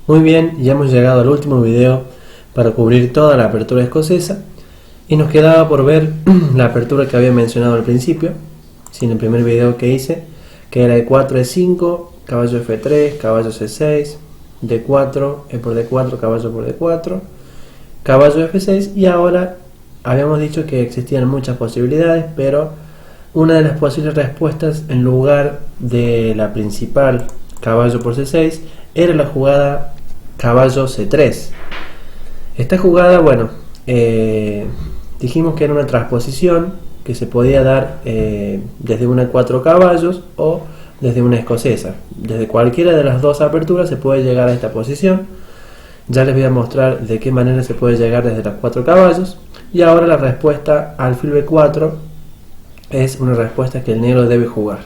Muy bien, ya hemos llegado al último video para cubrir toda la apertura escocesa y nos quedaba por ver la apertura que había mencionado al principio, en el primer video que hice, que era E4, E5, caballo F3, caballo C6, D4, E por D4, caballo por D4, caballo F6, y ahora habíamos dicho que existían muchas posibilidades, pero una de las posibles respuestas en lugar de la principal caballo por C6 era la jugada caballo C3. Esta jugada, bueno, dijimos que era una transposición que se podía dar desde una 4 caballos o desde una escocesa. Desde cualquiera de las dos aperturas se puede llegar a esta posición. Ya les voy a mostrar de qué manera se puede llegar desde las 4 caballos. Y ahora la respuesta alfil B4 es una respuesta que el negro debe jugar.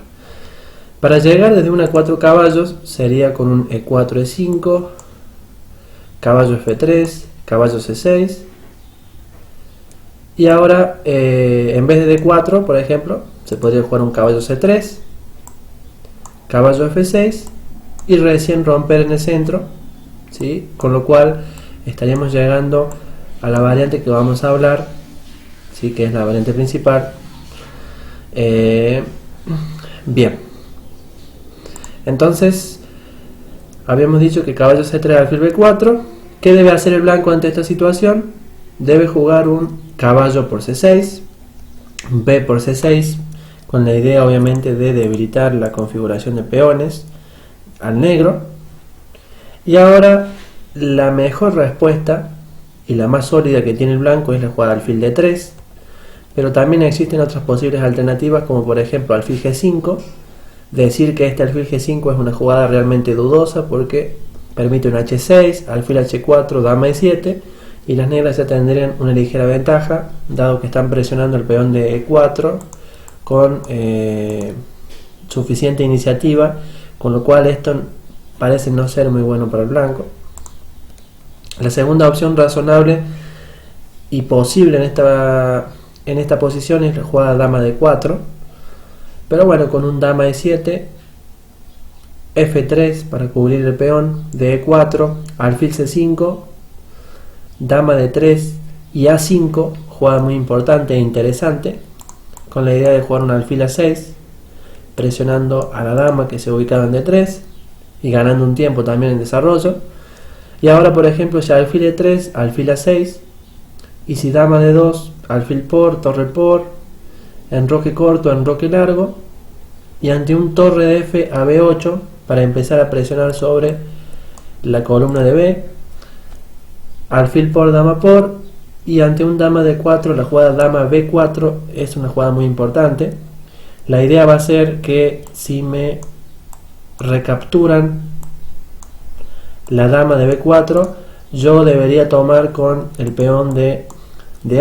Para llegar desde una 4 caballos sería con un E4, E5, caballo F3, caballo C6, y ahora en vez de D4, por ejemplo, se podría jugar un caballo C3, caballo F6 y recién romper en el centro, ¿sí? Con lo cual estaríamos llegando a la variante que vamos a hablar, ¿sí? Que es la variante principal. Bien, entonces habíamos dicho que caballo C3, alfil B4. ¿Qué debe hacer el blanco ante esta situación? Debe jugar un caballo por C6, B por C6, con la idea obviamente de debilitar la configuración de peones al negro. Y ahora la mejor respuesta y la más sólida que tiene el blanco es la jugada alfil D3, pero también existen otras posibles alternativas, como por ejemplo alfil G5. Decir que este alfil G5 es una jugada realmente dudosa porque permite un H6, alfil H4, dama E7, y las negras ya tendrían una ligera ventaja, dado que están presionando el peón de E4 con suficiente iniciativa, con lo cual esto parece no ser muy bueno para el blanco. La segunda opción razonable y posible en esta posición es la jugada dama D4, pero bueno, con un dama E7, F3 para cubrir el peón de E4, alfil C5, dama D3 y A5, jugada muy importante e interesante, con la idea de jugar un alfil A6, presionando a la dama que se ubicaba en D3 y ganando un tiempo también en desarrollo. Y ahora, por ejemplo, si alfil E3, alfil A6, y si dama D2, alfil por, torre por, enroque corto, enroque largo, y ante un torre de F a B8 para empezar a presionar sobre la columna de B, alfil por, dama por, y ante un dama D4 la jugada dama B4 es una jugada muy importante. La idea va a ser que si me recapturan la dama de B4, yo debería tomar con el peón de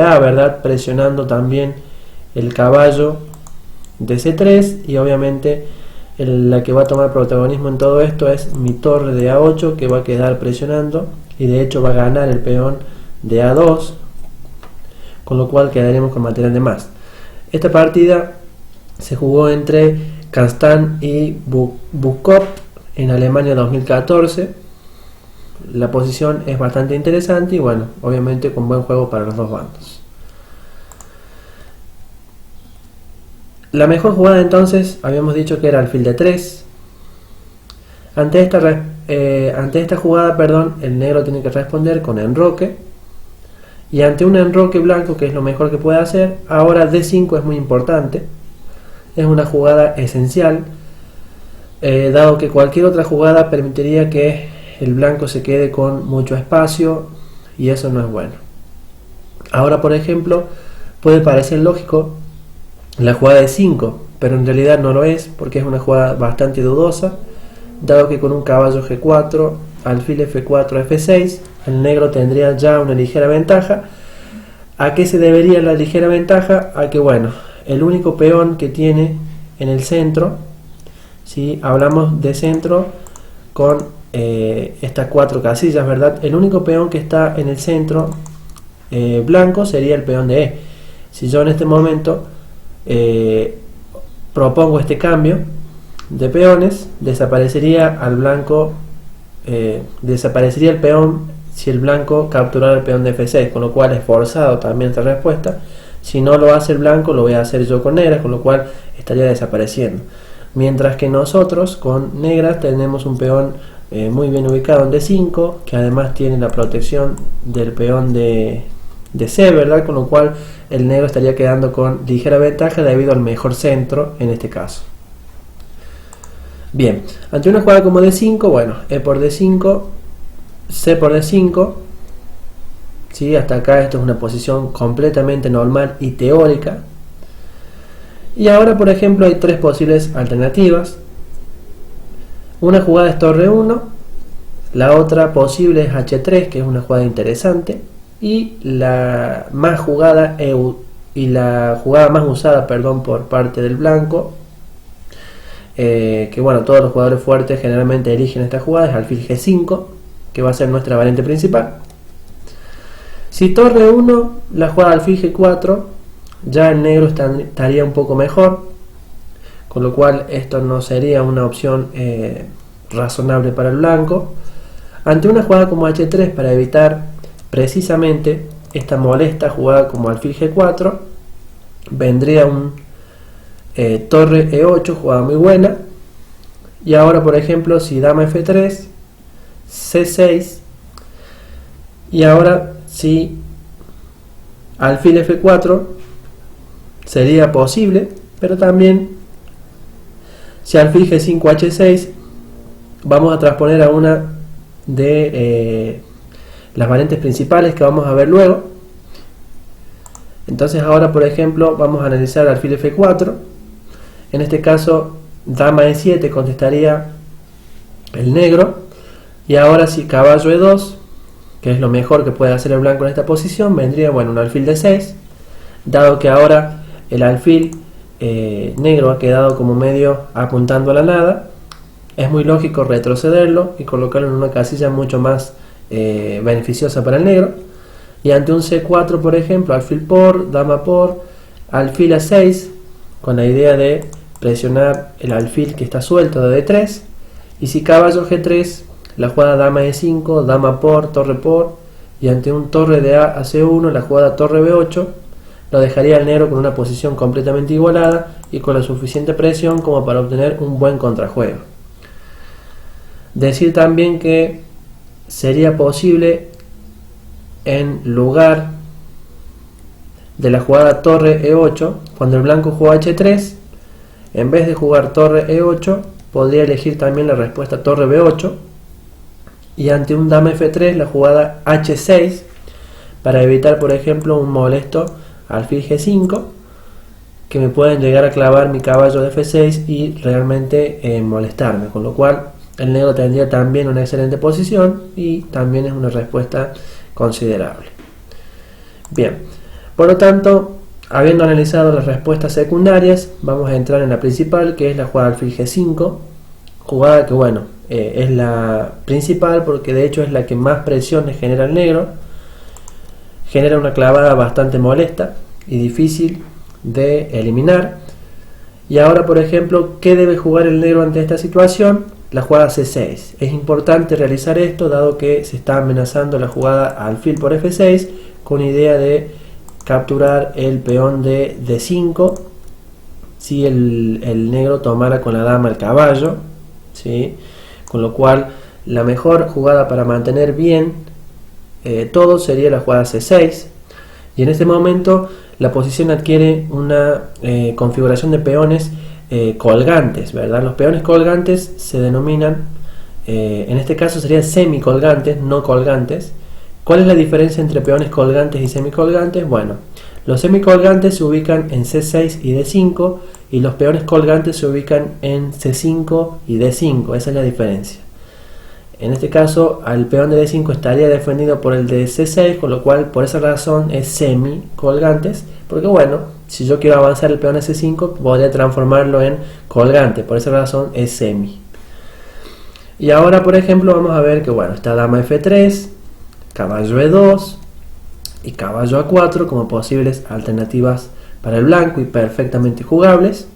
A, ¿verdad? Presionando también el caballo de C3, y obviamente la que va a tomar protagonismo en todo esto es mi torre de A8, que va a quedar presionando y de hecho va a ganar el peón de A2, con lo cual quedaremos con material de más. Esta partida se jugó entre Castan y Bukov en Alemania 2014. La posición es bastante interesante y bueno, obviamente con buen juego para los dos bandos. La mejor jugada entonces habíamos dicho que era alfil D3. Ante esta jugada, el negro tiene que responder con enroque, y ante un enroque blanco, que es lo mejor que puede hacer, ahora D5 es muy importante. Es una jugada esencial, dado que cualquier otra jugada permitiría que el blanco se quede con mucho espacio y eso no es bueno. Ahora, por ejemplo, puede parecer lógico la jugada de 5, pero en realidad no lo es, porque es una jugada bastante dudosa, dado que con un caballo G4, alfil F4, F6, el negro tendría ya una ligera ventaja. ¿A qué se debería la ligera ventaja? A que, bueno, el único peón que tiene en el centro, si hablamos de centro con estas 4 casillas, ¿verdad? El único peón que está en el centro blanco sería el peón de E. Si yo en este momento propongo este cambio de peones, desaparecería al blanco desaparecería el peón si el blanco capturara el peón de F6, con lo cual es forzado también esta respuesta. Si no lo hace el blanco, lo voy a hacer yo con negras, con lo cual estaría desapareciendo. Mientras que nosotros con negras tenemos un peón muy bien ubicado en D5, que además tiene la protección del peón de C, ¿verdad? Con lo cual el negro estaría quedando con ligera ventaja debido al mejor centro en este caso. Bien, ante una jugada como D5, bueno, E por D5, C por D5, ¿sí? Hasta acá esto es una posición completamente normal y teórica. Y ahora, por ejemplo, hay tres posibles alternativas. Una jugada es torre 1, la otra posible es H3, que es una jugada interesante, y la más jugada y la jugada más usada, perdón, por parte del blanco, que bueno, todos los jugadores fuertes generalmente eligen esta jugada, es alfil G5, que va a ser nuestra variante principal. Si torre 1, la jugada alfil G4, ya el negro estaría un poco mejor, con lo cual esto no sería una opción razonable para el blanco. Ante una jugada como H3, para evitar precisamente esta molesta jugada como alfil G4, vendría un torre E8, jugada muy buena. Y ahora, por ejemplo, si dama F3, C6, y ahora si alfil F4 sería posible, pero también si alfil G5 H6, vamos a transponer a una de las variantes principales que vamos a ver luego. Entonces ahora, por ejemplo, vamos a analizar alfil F4. En este caso, dama E7 contestaría el negro. Y ahora si caballo E2, que es lo mejor que puede hacer el blanco en esta posición, vendría, bueno, un alfil D6. Dado que ahora el alfil negro ha quedado como medio apuntando a la nada, es muy lógico retrocederlo y colocarlo en una casilla mucho más beneficiosa para el negro. Y ante un C4, por ejemplo, alfil por, dama por, alfil A6, con la idea de presionar el alfil que está suelto de D3. Y si caballo G3, la jugada dama E5, dama por, torre por, y ante un torre de A a C1, la jugada torre B8, lo dejaría al negro con una posición completamente igualada y con la suficiente presión como para obtener un buen contrajuego. Decir también que sería posible, en lugar de la jugada torre E8, cuando el blanco juega H3, en vez de jugar torre E8, podría elegir también la respuesta torre B8, y ante un dama F3 la jugada H6, para evitar, por ejemplo, un molesto alfil G5, que me pueden llegar a clavar mi caballo de F6 y realmente molestarme, con lo cual el negro tendría también una excelente posición y también es una respuesta considerable. Bien, por lo tanto, habiendo analizado las respuestas secundarias, vamos a entrar en la principal, que es la jugada alfil G5, jugada que, bueno, es la principal porque de hecho es la que más presión le genera al negro. Genera una clavada bastante molesta y difícil de eliminar. Y ahora, por ejemplo, ¿qué debe jugar el negro ante esta situación? La jugada C6. Es importante realizar esto dado que se está amenazando la jugada alfil por F6 con idea de capturar el peón de D5 si el negro tomara con la dama el caballo, ¿sí? Con lo cual la mejor jugada para mantener bien todo sería la jugada C6, y en este momento la posición adquiere una configuración de peones colgantes, ¿verdad? Los peones colgantes se denominan, en este caso serían semicolgantes, no colgantes. ¿Cuál es la diferencia entre peones colgantes y semicolgantes? Bueno, los semicolgantes se ubican en C6 y D5 y los peones colgantes se ubican en C5 y D5, esa es la diferencia. En este caso, al peón de D5 estaría defendido por el de C6, con lo cual, por esa razón, es semi-colgantes, porque bueno, si yo quiero avanzar el peón a C5, podría transformarlo en colgante, por esa razón es semi. Y ahora, por ejemplo, vamos a ver que, bueno, está dama F3, caballo E2 y caballo A4 como posibles alternativas para el blanco y perfectamente jugables.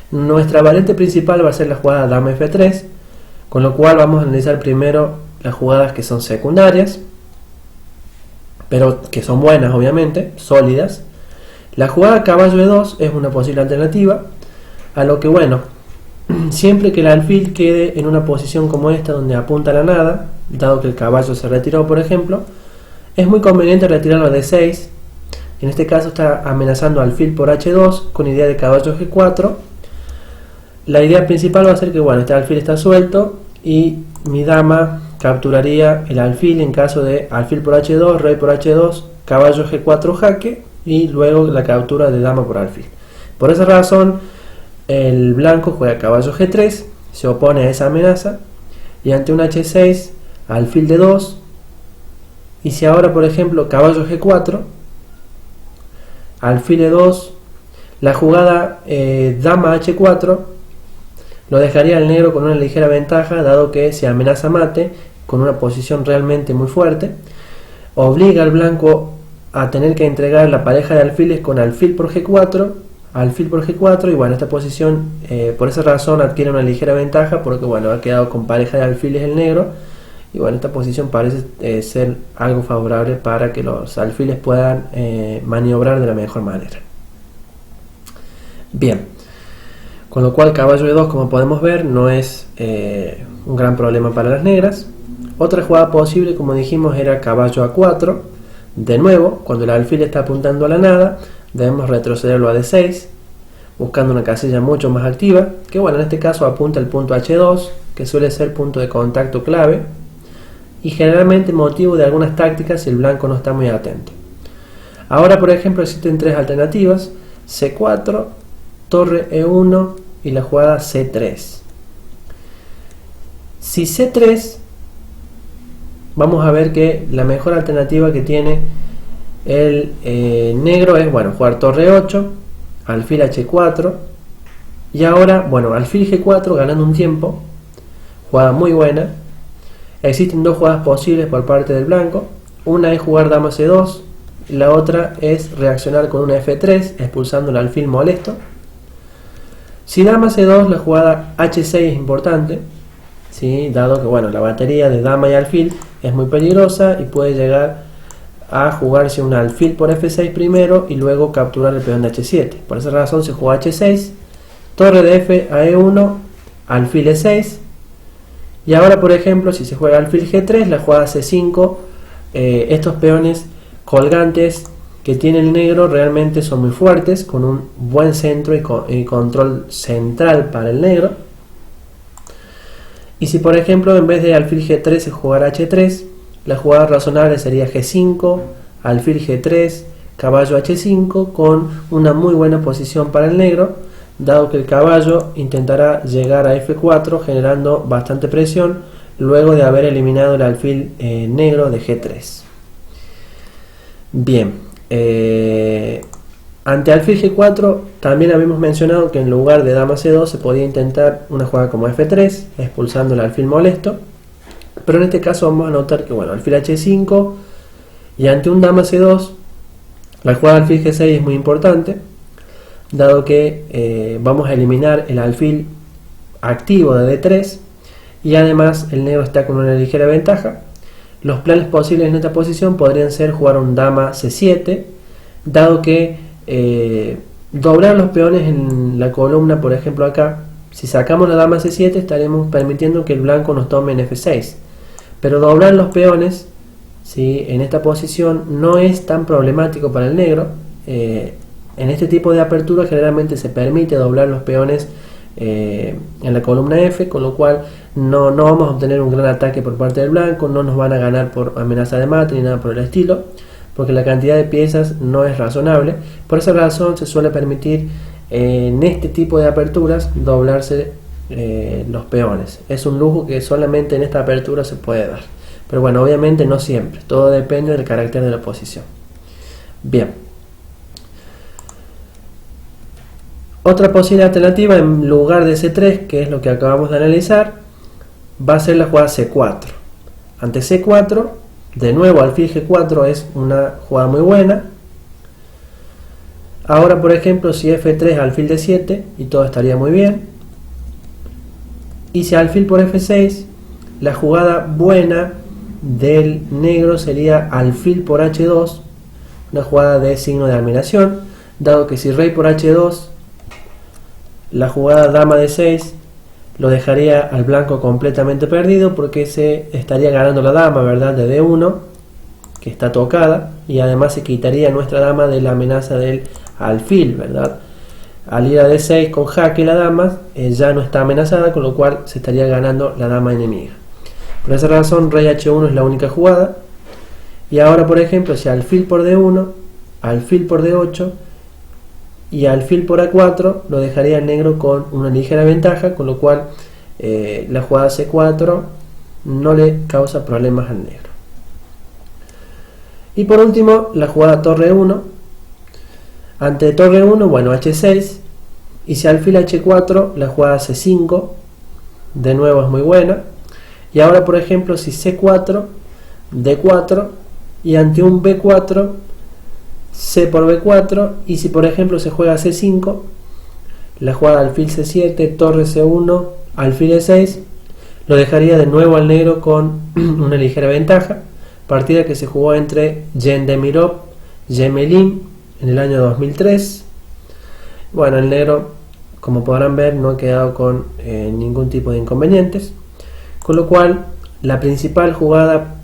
Nuestra variante principal va a ser la jugada dama F3, con lo cual vamos a analizar primero las jugadas que son secundarias, pero que son buenas obviamente, sólidas. La jugada caballo E2 es una posible alternativa, a lo que bueno, siempre que el alfil quede en una posición como esta donde apunta a la nada, dado que el caballo se retiró por ejemplo, es muy conveniente retirarlo a D6. En este caso está amenazando alfil por H2 con idea de caballo G4. La idea principal va a ser que bueno, este alfil está suelto y mi dama capturaría el alfil en caso de alfil por H2, rey por H2, caballo G4 jaque y luego la captura de dama por alfil. Por esa razón el blanco juega caballo G3, se opone a esa amenaza y ante un H6 alfil D2, y si ahora por ejemplo caballo G4, alfil E2, la jugada dama H4 lo dejaría al negro con una ligera ventaja, dado que se amenaza mate con una posición realmente muy fuerte, obliga al blanco a tener que entregar la pareja de alfiles con alfil por G4, alfil por G4, y bueno, esta posición por esa razón adquiere una ligera ventaja porque bueno, ha quedado con pareja de alfiles el negro, y bueno, esta posición parece ser algo favorable para que los alfiles puedan maniobrar de la mejor manera. Bien, con lo cual caballo E2, como podemos ver, no es un gran problema para las negras. Otra jugada posible, como dijimos, era caballo A4. De nuevo, cuando el alfil está apuntando a la nada, debemos retrocederlo a D6, buscando una casilla mucho más activa, que bueno, en este caso apunta el punto H2, que suele ser punto de contacto clave, y generalmente motivo de algunas tácticas si el blanco no está muy atento. Ahora, por ejemplo, existen tres alternativas: C4, torre E1 y la jugada C3. Si C3, vamos a ver que la mejor alternativa que tiene el negro es, bueno, jugar torre 8, alfil H4, y ahora, bueno, alfil G4 ganando un tiempo, jugada muy buena. Existen dos jugadas posibles por parte del blanco, una es jugar dama C2, y la otra es reaccionar con una F3, expulsando el alfil molesto. Si dama C2, la jugada H6 es importante, ¿sí? Dado que bueno, la batería de dama y alfil es muy peligrosa y puede llegar a jugarse un alfil por F6 primero y luego capturar el peón de H7. Por esa razón se juega H6, torre de F a E1, alfil E6, y ahora por ejemplo si se juega alfil G3, la jugada C5, estos peones colgantes que tiene el negro realmente son muy fuertes, con un buen centro y control central para el negro. Y si por ejemplo en vez de alfil G3 se jugara H3, la jugada razonable sería G5, alfil G3, caballo H5, con una muy buena posición para el negro, dado que el caballo intentará llegar a F4 generando bastante presión luego de haber eliminado el alfil negro de G3. Bien, ante alfil G4 también habíamos mencionado que en lugar de dama C2 se podía intentar una jugada como F3, expulsando el alfil molesto, pero en este caso vamos a notar que bueno, alfil H5, y ante un dama C2 la jugada alfil G6 es muy importante, dado que vamos a eliminar el alfil activo de D3 y además el negro está con una ligera ventaja. Los planes posibles en esta posición podrían ser jugar un dama C7, dado que doblar los peones en la columna, por ejemplo acá, si sacamos la dama C7 estaremos permitiendo que el blanco nos tome en F6, pero doblar los peones, ¿sí?, en esta posición no es tan problemático para el negro. En este tipo de apertura generalmente se permite doblar los peones en la columna F, con lo cual no vamos a obtener un gran ataque por parte del blanco, no nos van a ganar por amenaza de mate ni nada por el estilo, porque la cantidad de piezas no es razonable. Por esa razón se suele permitir en este tipo de aperturas doblarse los peones. Es un lujo que solamente en esta apertura se puede dar, pero bueno, obviamente no siempre, todo depende del carácter de la posición. Bien, otra posible alternativa en lugar de C3, que es lo que acabamos de analizar, va a ser la jugada C4. Ante C4, de nuevo alfil G4 es una jugada muy buena. Ahora por ejemplo si F3 alfil D7 y todo estaría muy bien. Y si alfil por F6, la jugada buena del negro sería alfil por h2, una jugada de signo de admiración, dado que si rey por h2, la jugada dama de 6 lo dejaría al blanco completamente perdido, porque se estaría ganando la dama, ¿verdad?, de d1, que está tocada, y además se quitaría nuestra dama de la amenaza del alfil, ¿verdad? Al ir a d6 con jaque la dama ya no está amenazada, con lo cual se estaría ganando la dama enemiga. Por esa razón rey h1 es la única jugada. Y ahora, por ejemplo, si alfil por d1, alfil por d8 y alfil por a4, lo dejaría el negro con una ligera ventaja, con lo cual la jugada c4 no le causa problemas al negro. Y por último, la jugada torre 1. Ante torre 1, bueno, h6, y si alfil h4, la jugada c5, de nuevo es muy buena. Y ahora, por ejemplo, si c4, d4, y ante un b4, c por b4, y si por ejemplo se juega c5, la jugada alfil c7, torre c1, alfil e6, lo dejaría de nuevo al negro con una ligera ventaja, partida que se jugó entre Gendemirov y Gemelin en el año 2003. Bueno, el negro, como podrán ver, no ha quedado con ningún tipo de inconvenientes, con lo cual la principal jugada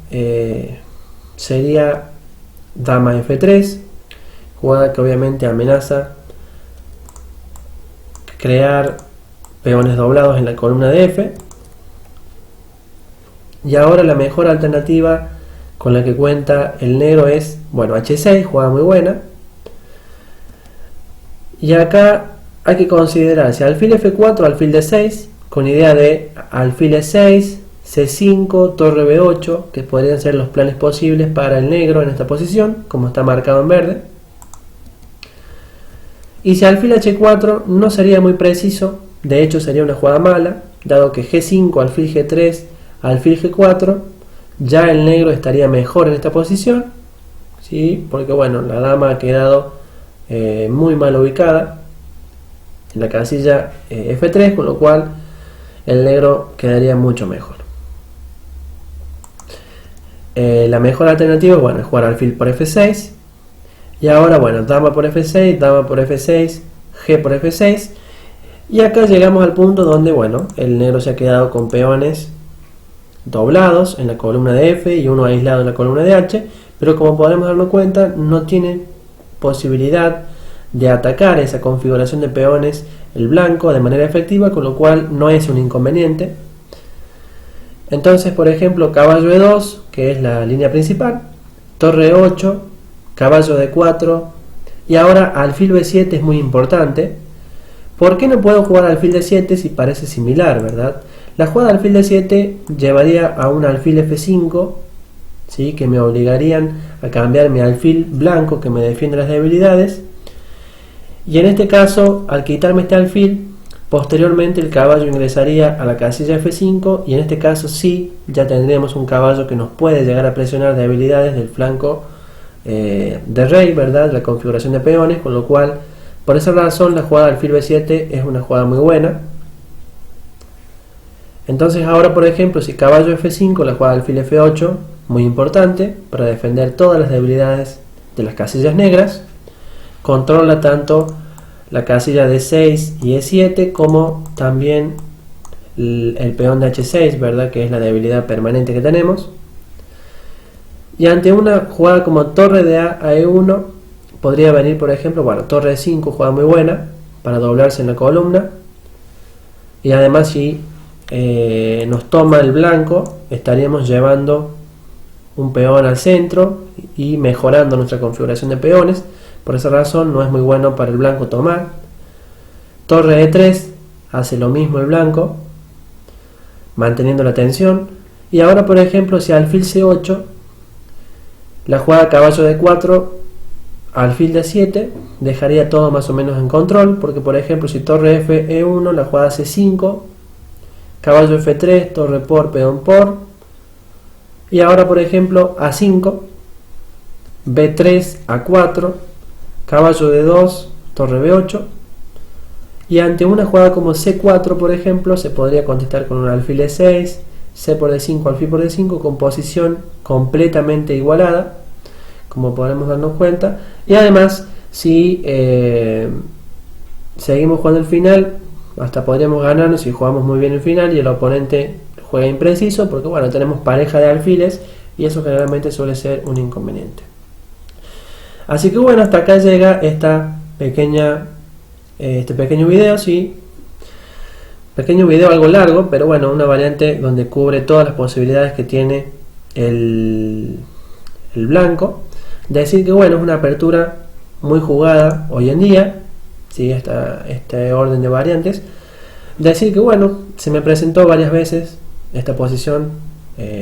sería dama f3, jugada que obviamente amenaza crear peones doblados en la columna de f. Y ahora la mejor alternativa con la que cuenta el negro es, bueno, h6, jugada muy buena. Y acá hay que considerar si alfil f4, alfil d6, con idea de alfil e6, c5, torre b8, que podrían ser los planes posibles para el negro en esta posición, como está marcado en verde. Y si alfil h4 no sería muy preciso, de hecho sería una jugada mala, dado que g5, alfil g3, alfil g4, ya el negro estaría mejor en esta posición, ¿sí? Porque bueno, la dama ha quedado muy mal ubicada en la casilla f3, con lo cual el negro quedaría mucho mejor. La mejor alternativa, bueno, es jugar alfil por f6, y ahora, bueno, dama por f6, dama por f6, g por f6, y acá llegamos al punto donde, bueno, el negro se ha quedado con peones doblados en la columna de f y uno aislado en la columna de h, pero como podemos darnos cuenta, no tiene posibilidad de atacar esa configuración de peones el blanco de manera efectiva, con lo cual no es un inconveniente. Entonces, por ejemplo, caballo e2, que es la línea principal, torre e8, caballo d4, y ahora alfil b7 es muy importante. ¿Por qué no puedo jugar alfil d7 si parece similar, verdad? La jugada alfil d7 llevaría a un alfil f5, ¿sí?, que me obligarían a cambiar mi alfil blanco que me defiende las debilidades. Y en este caso, al quitarme este alfil, posteriormente el caballo ingresaría a la casilla f5, y en este caso sí, ya tendríamos un caballo que nos puede llegar a presionar debilidades del flanco de rey, ¿verdad?, la configuración de peones, con lo cual, por esa razón, la jugada alfil b7 es una jugada muy buena. Entonces ahora, por ejemplo, si caballo f5, la jugada alfil f8, muy importante para defender todas las debilidades de las casillas negras. Controla tanto la casilla d6 y e7 como también el peón de h6, ¿verdad?, que es la debilidad permanente que tenemos. Y ante una jugada como torre de a e1 podría venir, por ejemplo, bueno, torre e5, jugada muy buena para doblarse en la columna. Y además, si nos toma el blanco, estaríamos llevando un peón al centro y mejorando nuestra configuración de peones. Por esa razón no es muy bueno para el blanco tomar. Torre e3, hace lo mismo el blanco, manteniendo la tensión. Y ahora, por ejemplo, si alfil c8, la jugada caballo d4, alfil d7, dejaría todo más o menos en control, porque por ejemplo si torre f e1, la jugada c5, caballo f3, torre por, peón por, y ahora por ejemplo a5, b3, a4, caballo d2, torre b8, y ante una jugada como c4, por ejemplo, se podría contestar con un alfil e6, C por D5, alfil por D5, con posición completamente igualada, como podemos darnos cuenta. Y además, si seguimos jugando el final, hasta podríamos ganarnos si jugamos muy bien el final y el oponente juega impreciso, porque bueno, tenemos pareja de alfiles y eso generalmente suele ser un inconveniente. Así que bueno, hasta acá llega este pequeño video, sí. Pequeño video algo largo, pero bueno, una variante donde cubre todas las posibilidades que tiene el blanco. Decir que bueno, es una apertura muy jugada hoy en día, ¿sí? Este orden de variantes. Decir que bueno, se me presentó varias veces esta posición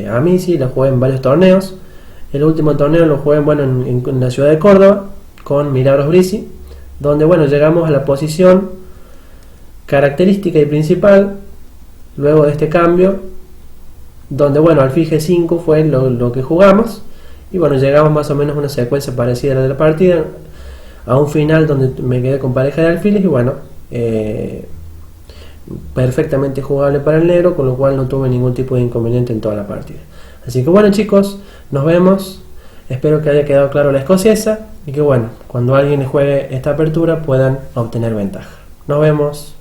a mí, sí, la jugué en varios torneos. El último torneo lo jugué en la ciudad de Córdoba con Milagros Brisi, donde bueno, llegamos a la posición característica y principal luego de este cambio, donde bueno, alfil G5 fue lo que jugamos, y bueno, llegamos más o menos a una secuencia parecida a la de la partida, a un final donde me quedé con pareja de alfiles y bueno, perfectamente jugable para el negro, con lo cual no tuve ningún tipo de inconveniente en toda la partida. Así que bueno, chicos, nos vemos. Espero que haya quedado claro la escocesa y que bueno, cuando alguien juegue esta apertura puedan obtener ventaja. Nos vemos.